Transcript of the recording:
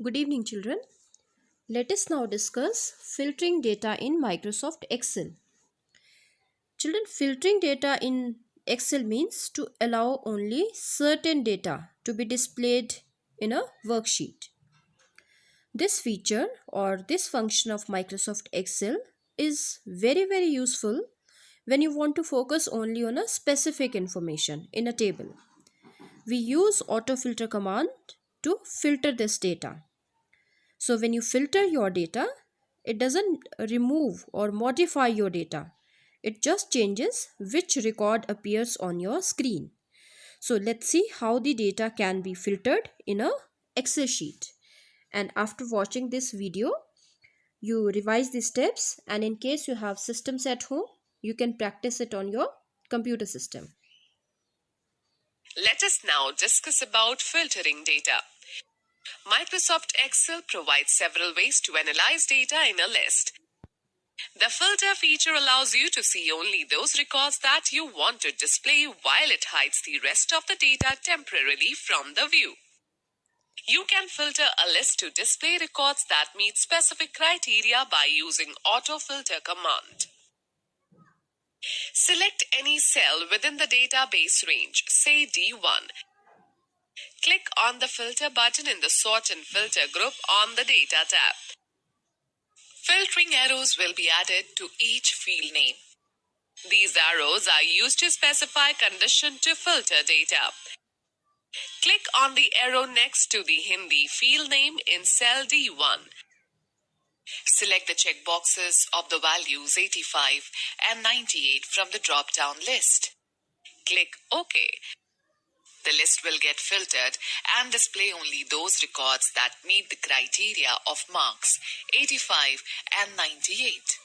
Good evening, children. Let us now discuss filtering data in Microsoft Excel. Children, filtering data in Excel means to allow only certain data to be displayed in a worksheet. This feature or this function of Microsoft Excel is very useful when you want to focus only on a specific information in a table. We use autofilter command to filter this data. So when you filter your data, it doesn't remove or modify your data. It just changes which record appears on your screen. So let's see how the data can be filtered in a Excel sheet. And after watching this video, you revise the steps, and in case you have systems at home, you can practice it on your computer system. Let us now discuss about filtering data. Microsoft Excel provides several ways to analyze data in a list. The filter feature allows you to see only those records that you want to display, while it hides the rest of the data temporarily from the view. You can filter a list to display records that meet specific criteria by using autofilter command. Select any cell within the database range, say D1. Click on the filter button in the Sort and Filter group on the Data tab. Filtering arrows will be added to each field name. These arrows are used to specify condition to filter data. Click on the arrow next to the Hindi field name in cell D1. Select the checkboxes of the values 85 and 98 from the drop-down list. Click OK. The list will get filtered and display only those records that meet the criteria of marks 85 and 98.